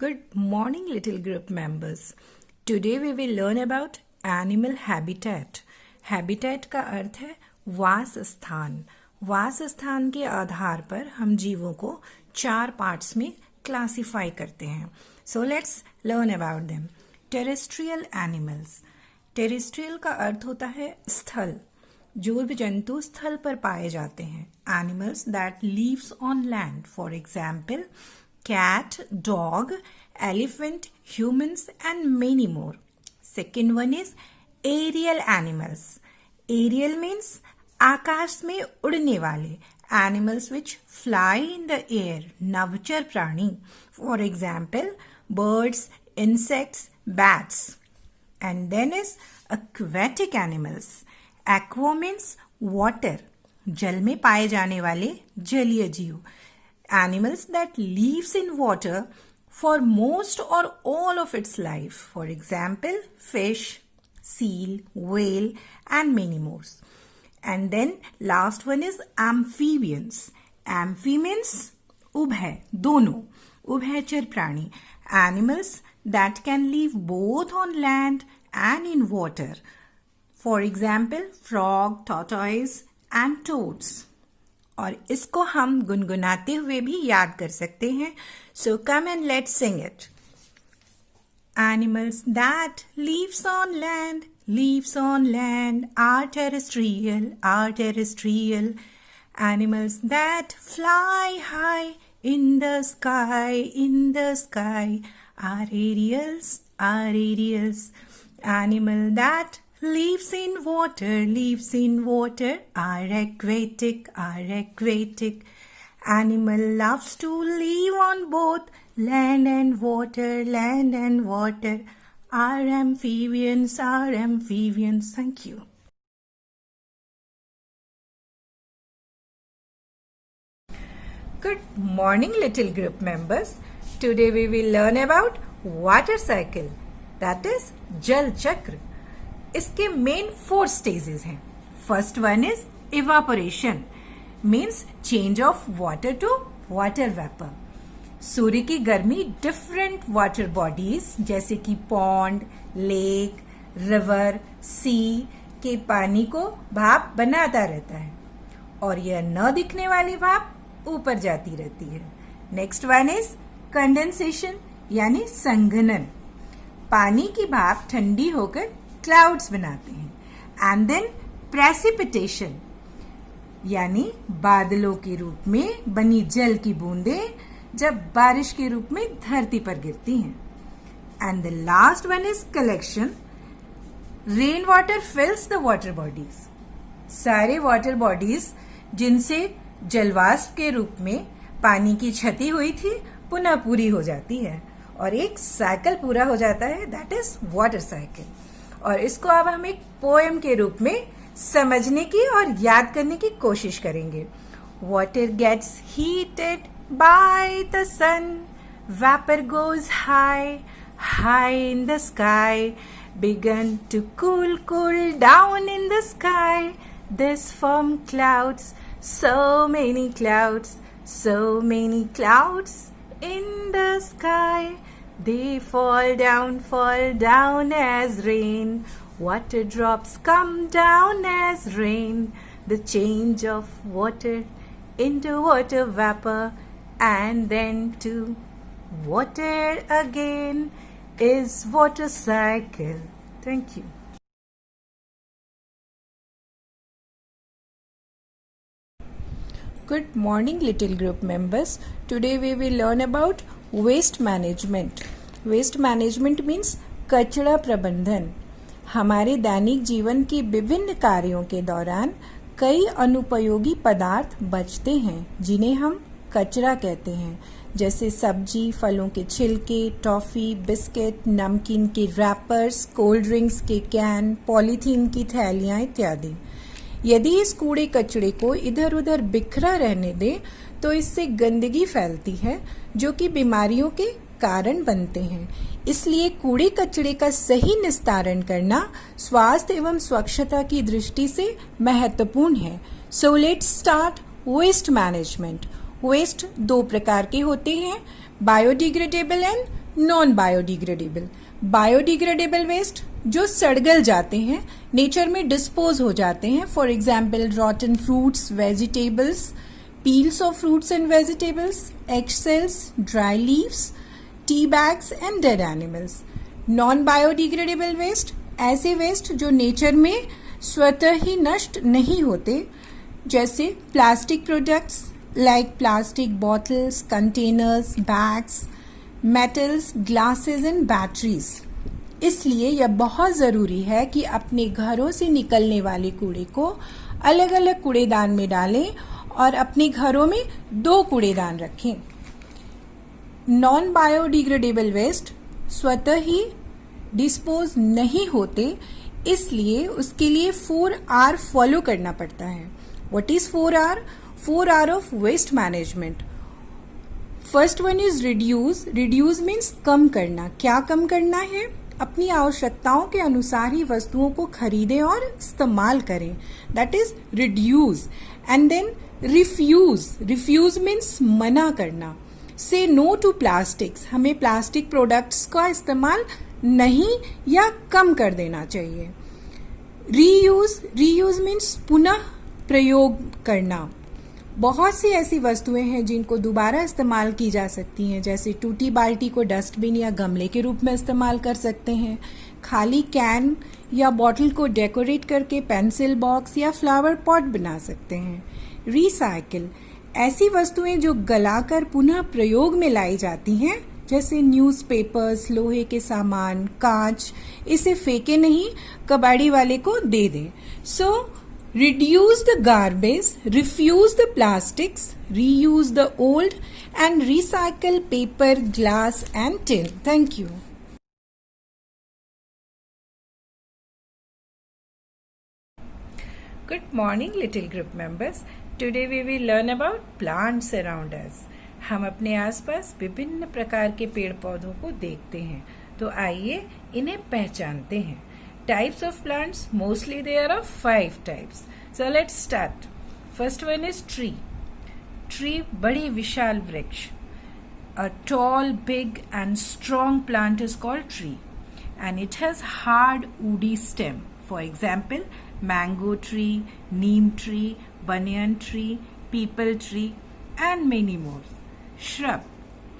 Good morning, little group members. Today we will learn about animal habitat. Habitat का अर्थ है वास स्थान. वास स्थान के आधार पर हम जीवों को 4 पार्ट्स में क्लासिफाई करते हैं. So let's learn about them. Terrestrial animals. Terrestrial का अर्थ होता है स्थल. जो भी जंतु स्थल पर पाए जाते हैं. Animals that lives on land. For example, cat, dog, elephant, humans and many more. Second one is aerial animals. Aerial means आकाश में उड़ने वाले. Animals which fly in the air. नभचर प्राणी. For example, birds, insects, bats. And then is aquatic animals. Aqua means water. जल में पाए जाने वाले जलीय जीव. Animals that lives in water for most or all of its life. For example, fish, seal, whale and many more. And then last one is amphibians. Amphi means उभय, दोनों, उभयचर प्राणी. Animals that can live both on land and in water. For example, frog, tortoise and toads. और इसको हम गुनगुनाते हुए भी याद कर सकते हैं. So come and let's sing it. Animals that lives on land are terrestrial. Animals that fly high in the sky are aerials. Animal that lives in water are aquatic. Animal loves to live on both land and water are amphibians. Thank you. Good morning, little group members. Today we will learn about water cycle, that is जल चक्र. इसके main 4 stages हैं. First one is evaporation, means change of water to water vapour. सूर्य की गर्मी different water bodies जैसे कि pond, lake, river, सी के पानी को भाप बनाता रहता है और यह न दिखने वाली भाप ऊपर जाती रहती है. नेक्स्ट वन इज कंडेंसेशन यानी संघनन. पानी की भाप ठंडी होकर क्लाउड्स बनाते हैं. एंड देन प्रेसिपिटेशन यानी बादलों के रूप में बनी जल की बूंदें जब बारिश के रूप में धरती पर गिरती हैं. And the last one is collection. Rain water फिल्स the water bodies. सारे वाटर बॉडीज जिनसे जलवाष्प के रूप में पानी की क्षति हुई थी पुनः पूरी हो जाती है और एक साइकिल पूरा हो जाता है, दैट इज वाटर साइकिल. और इसको अब हम एक पोएम के रूप में समझने की और याद करने की कोशिश करेंगे. Water gets heated by the sun, vapour goes high in the sky, begin to cool down in the sky. This form clouds, so many clouds in the sky. They fall down as rain. Water drops come down as rain. The change of water into water vapor and then to water again is water cycle. Thank you. Good morning, little group members. Today we will learn about waste management. Waste management means कचरा प्रबंधन. हमारे दैनिक जीवन के विभिन्न कार्यों के दौरान कई अनुपयोगी पदार्थ बचते हैं जिन्हें हम कचरा कहते हैं, जैसे सब्जी, फलों के छिलके, टॉफी, बिस्किट, नमकीन के रैपर्स, कोल्ड ड्रिंक्स के कैन, पॉलीथीन की थैलियाँ इत्यादि. यदि इस कूड़े कचरे को इधर उधर बिखरा रहने दें तो इससे गंदगी फैलती है जो कि बीमारियों के कारण बनते हैं. इसलिए कूड़े कचरे का सही निस्तारण करना स्वास्थ्य एवं स्वच्छता की दृष्टि से महत्वपूर्ण है. So let's start waste management. Waste 2 प्रकार के होते हैं, biodegradable and non biodegradable. Biodegradable waste जो सड़गल जाते हैं, नेचर में डिस्पोज हो जाते हैं, for example रॉटन fruits, vegetables, peels of fruits and vegetables, eggshells, dry leaves, tea bags and dead animals. Non biodegradable waste ऐसे वेस्ट जो नेचर में स्वतः ही नष्ट नहीं होते, जैसे plastic products like plastic bottles, containers, bags, metals, glasses and batteries. इसलिए यह बहुत ज़रूरी है कि अपने घरों से निकलने वाले कूड़े को अलग अलग कूड़ेदान में डालें और अपने घरों में 2 कूड़ेदान रखें। नॉन बायोडिग्रेडेबल वेस्ट स्वतः ही डिस्पोज नहीं होते, इसलिए उसके लिए 4R फॉलो करना पड़ता है। What is 4R? 4R of waste management. First one is reduce. Reduce means कम करना। क्या कम करना है? अपनी आवश्यकताओं के अनुसार ही वस्तुओं को खरीदें और इस्तेमाल करें, that is reduce. And then refuse. Refuse means मना करना। Say no to plastics. हमें प्लास्टिक प्रोडक्ट्स का इस्तेमाल नहीं या कम कर देना चाहिए। रीयूज। रीयूज मीन्स पुनः प्रयोग करना। बहुत सी ऐसी वस्तुएं हैं जिनको दोबारा इस्तेमाल की जा सकती हैं, जैसे टूटी बाल्टी को डस्टबिन या गमले के रूप में इस्तेमाल कर सकते हैं। खाली कैन या बॉटल को डेकोरेट करके पेंसिल बॉक्स या फ्लावर पॉट बना सकते हैं। रिसाइकिल। ऐसी वस्तुएं जो गलाकर पुनः प्रयोग में लाई जाती हैं, जैसे न्यूज़पेपर्स, लोहे के सामान, कांच, इसे फेंके नहीं, कबाड़ी वाले को दे दें। सो reduce the garbage, refuse the plastics, reuse the old, and recycle paper, glass, and tin. Thank you. Good morning, little group members. Today we will learn about plants around us. हम अपने आसपास विभिन्न प्रकार के पेड़ पौधों को देखते हैं, तो आइए इन्हें पहचानते हैं। Types of plants, mostly there are 5 types. So let's start. First one is tree. Tree बड़ी विशाल वृक्ष. A tall, big and strong plant is called tree, and it has hard woody stem. For example, mango tree, neem tree, banyan tree, peepal tree and many more. Shrub.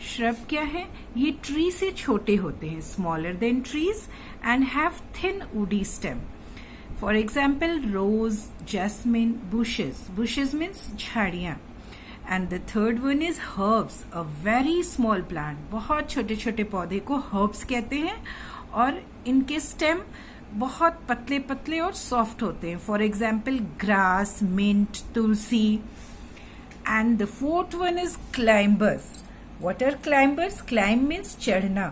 Shrub क्या है? ये tree से छोटे होते हैं, smaller than trees and have thin woody stem. For example rose, jasmine, bushes. Bushes means झाड़ियां. And the third one is herbs, a very small plant. बहुत छोटे छोटे पौधे को हर्ब्स कहते हैं और इनके स्टेम बहुत पतले पतले और सॉफ्ट होते हैं. For example grass, mint, tulsi. And the fourth one is climbers. What are climbers? Climb means चढ़ना.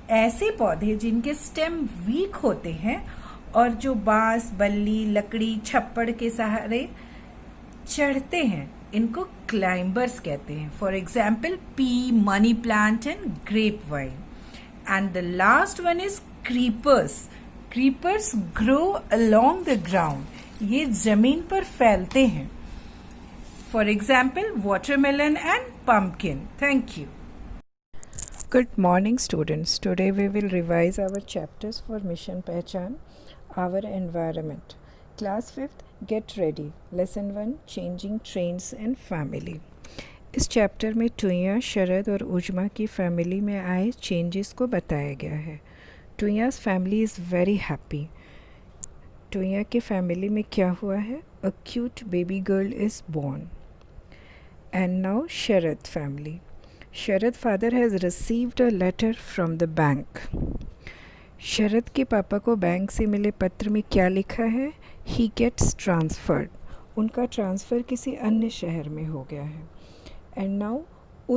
ऐसे पौधे जिनके स्टेम वीक होते हैं और जो बांस, बल्ली, लकड़ी, छप्पड़ के सहारे चढ़ते हैं, इनको क्लाइंबर्स कहते हैं. For example P, money plant and grep wine. And the last one is creepers. Creepers grow along the ground. ये जमीन पर फैलते हैं. For example, watermelon and pumpkin. Thank you. Good morning, students. Today we will revise our chapters for Mission Pehchan, our environment. Class 5th, get ready. Lesson 1, changing trains and family. इस chapter में टुइया, शरद और उजमा की family में आए changes को बताया गया है. टुइया's फैमिली इज़ वेरी हैप्पी. टुइया के फैमिली में क्या हुआ है? A cute baby girl is born. And now Sharad family. Sharad father has received a letter from the bank. शरद के पापा को बैंक से मिले पत्र में क्या लिखा है? He gets transferred. उनका ट्रांसफ़र किसी अन्य शहर में हो गया है. And now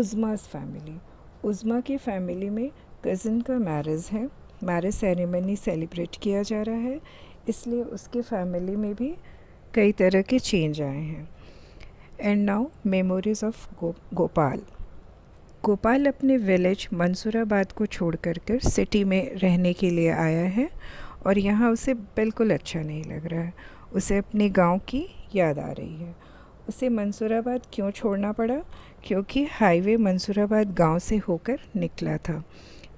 उज़मा's family. उज़मा की फैमिली में कज़न का मैरिज है. मैरिज सेरेमनी सेलिब्रेट किया जा रहा है, इसलिए उसके फैमिली में भी कई तरह के चेंज आए हैं. And now memories of Gopal. Gopal अपने विलेज मंसूराबाद को छोड़ कर सिटी में रहने के लिए आया है और यहाँ उसे बिल्कुल अच्छा नहीं लग रहा है. उसे अपने गांव की याद आ रही है. उसे मंसूराबाद क्यों छोड़ना पड़ा? क्योंकि हाईवे मंसूराबाद गांव से होकर निकला था.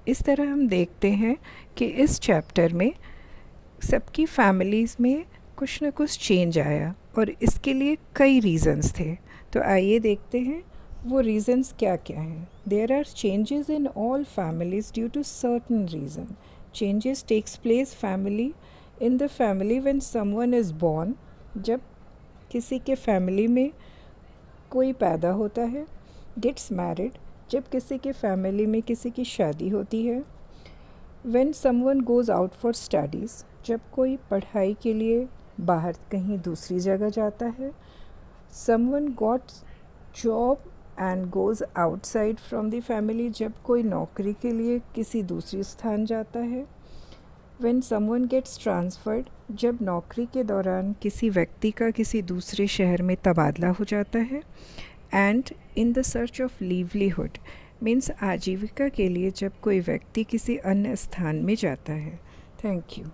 इस तरह हम देखते हैं कि इस चैप्टर में सबकी फैमिलीज़ में कुछ न कुछ चेंज आया और इसके लिए कई रीज़न्स थे। तो आइए देखते हैं वो रीज़न्स क्या क्या हैं। There are changes in all families due to certain reason. Changes takes place family in the family when someone is born, जब किसी के फैमिली में कोई पैदा होता है। गेट्स मैरिड, जब किसी के फैमिली में किसी की शादी होती है। When someone goes out for studies, जब कोई पढ़ाई के लिए बाहर कहीं दूसरी जगह जाता है। Someone got job and goes outside from the family, जब कोई नौकरी के लिए किसी दूसरी स्थान जाता है। व्हेन समवन गेट्स ट्रांसफर्ड, जब नौकरी के दौरान किसी व्यक्ति का किसी दूसरे शहर में तबादला हो जाता है। And in the search of livelihood, means आजीविका के लिए जब कोई व्यक्ति किसी अन्य स्थान में जाता है। Thank you.